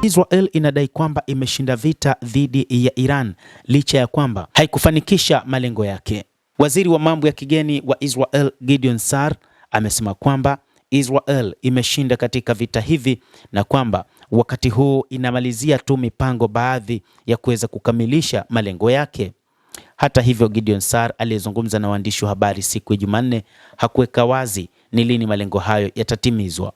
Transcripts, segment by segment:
Israel inadai kwamba imeshinda vita dhidi ya Iran licha ya kwamba haikufanikisha malengo yake. Waziri wa mambo ya kigeni wa Israel Gideon Sa'ar amesema kwamba Israel imeshinda katika vita hivi na kwamba wakati huu inamalizia tu mipango baadhi ya kuweza kukamilisha malengo yake. Hata hivyo, Gideon Sa'ar aliyezungumza na waandishi wa habari siku ya Jumanne hakuweka wazi ni lini malengo hayo yatatimizwa.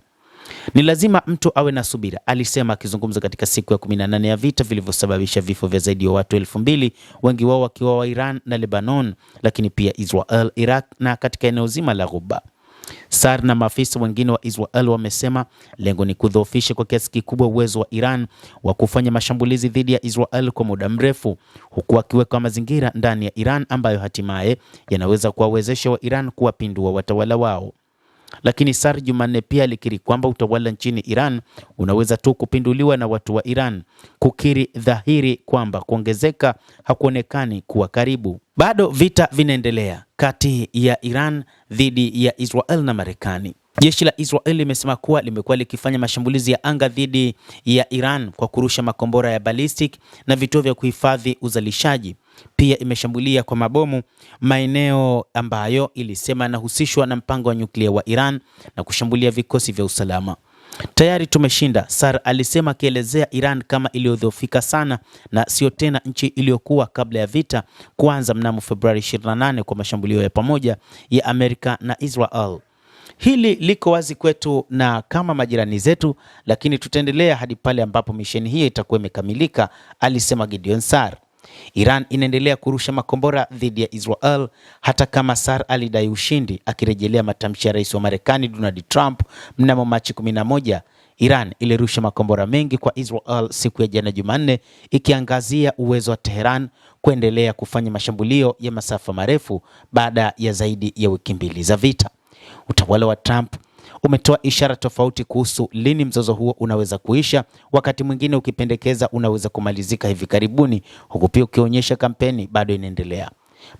Ni lazima mtu awe na subira, alisema akizungumza katika siku ya 18 ya vita vilivyosababisha vifo vya zaidi ya watu 2000, wengi wao wakiwa wa Iran na Lebanon, lakini pia Israel, Iraq na katika eneo zima la Ghuba. Sa'ar na maafisa wengine wa Israel wamesema lengo ni kudhoofisha kwa kiasi kikubwa uwezo wa Iran wa kufanya mashambulizi dhidi ya Israel kwa muda mrefu, huku akiweka mazingira ndani ya Iran ambayo hatimaye yanaweza kuwawezesha wa Iran kuwapindua watawala wao. Lakini Sa'ar Jumanne pia alikiri kwamba utawala nchini Iran unaweza tu kupinduliwa na watu wa Iran, kukiri dhahiri kwamba kuongezeka hakuonekani kuwa karibu. Bado vita vinaendelea kati ya Iran dhidi ya Israel na Marekani. Jeshi la Israel limesema kuwa limekuwa likifanya mashambulizi ya anga dhidi ya Iran kwa kurusha makombora ya ballistic na vituo vya kuhifadhi uzalishaji. Pia imeshambulia kwa mabomu maeneo ambayo ilisema yanahusishwa na mpango wa nyuklia wa Iran na kushambulia vikosi vya usalama. Tayari tumeshinda, Sa'ar alisema, akielezea Iran kama iliyodhoofika sana na sio tena nchi iliyokuwa kabla ya vita kuanza mnamo Februari 28 kwa mashambulio ya pamoja ya Amerika na Israel. Hili liko wazi kwetu na kama majirani zetu, lakini tutaendelea hadi pale ambapo misheni hiyo itakuwa imekamilika, alisema Gideon Sa'ar. Iran inaendelea kurusha makombora dhidi ya Israel hata kama Sa'ar alidai ushindi, akirejelea matamshi ya rais wa Marekani Donald Trump mnamo Machi 11. Iran ilirusha makombora mengi kwa Israel siku ya jana Jumanne, ikiangazia uwezo wa Tehran kuendelea kufanya mashambulio ya masafa marefu baada ya zaidi ya wiki mbili za vita. Utawala wa Trump umetoa ishara tofauti kuhusu lini mzozo huo unaweza kuisha, wakati mwingine ukipendekeza unaweza kumalizika hivi karibuni, huku pia ukionyesha kampeni bado inaendelea.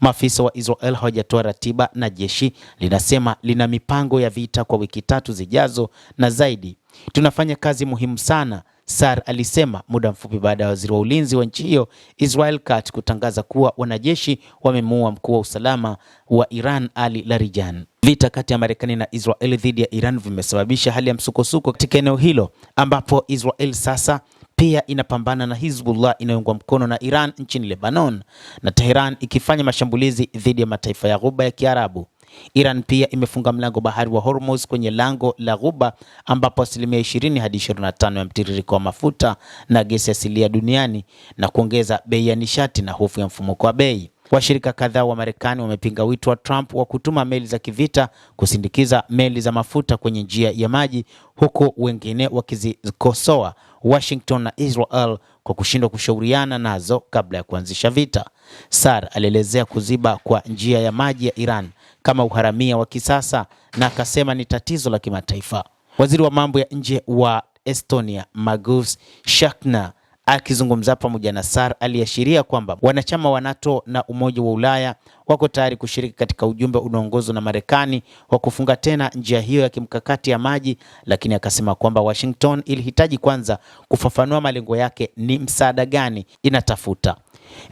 Maafisa wa Israel hawajatoa ratiba na jeshi linasema lina mipango ya vita kwa wiki 3 zijazo na zaidi. Tunafanya kazi muhimu sana, Sa'ar alisema muda mfupi baada ya waziri wa ulinzi wa nchi hiyo Israel Katz kutangaza kuwa wanajeshi wamemuua mkuu wa usalama wa Iran Ali Larijani. Vita kati ya Marekani na Israel dhidi ya Iran vimesababisha hali ya msukosuko katika eneo hilo, ambapo Israel sasa pia inapambana na Hizbullah inayoungwa mkono na Iran nchini Lebanon, na Tehran ikifanya mashambulizi dhidi ya mataifa ya Ghuba ya Kiarabu. Iran pia imefunga mlango bahari wa Hormuz kwenye lango la Ghuba, ambapo 20 hadi 25% ya mtiririko wa mafuta na gesi asilia duniani, na kuongeza bei ya nishati na hofu ya mfumuko wa bei. Washirika kadhaa wa Marekani wamepinga wito wa Trump wa kutuma meli za kivita kusindikiza meli za mafuta kwenye njia ya maji, huku wengine wakizikosoa Washington na Israel kwa kushindwa kushauriana nazo kabla ya kuanzisha vita. Sa'ar alielezea kuziba kwa njia ya maji ya Iran kama uharamia wa kisasa na akasema ni tatizo la kimataifa. Waziri wa mambo ya nje wa Estonia Margus Shakna akizungumza pamoja na Sa'ar aliashiria kwamba wanachama wa NATO na Umoja wa Ulaya wako tayari kushiriki katika ujumbe unaoongozwa na Marekani wa kufunga tena njia hiyo ya kimkakati ya maji, lakini akasema kwamba Washington ilihitaji kwanza kufafanua malengo yake, ni msaada gani inatafuta.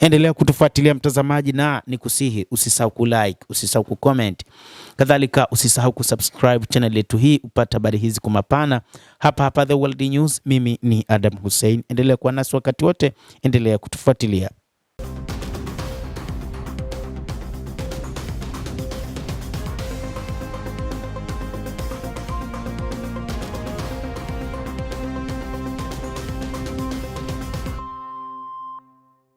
Endelea kutufuatilia mtazamaji, na nikusihi usisahau kulike, usisahau kucomment. Kadhalika usisahau kusubscribe channel yetu hii upate habari hizi kwa mapana hapa The World News. Mimi ni Adam Hussein. Endelea kuwa nasi wakati wote, endelea kutufuatilia.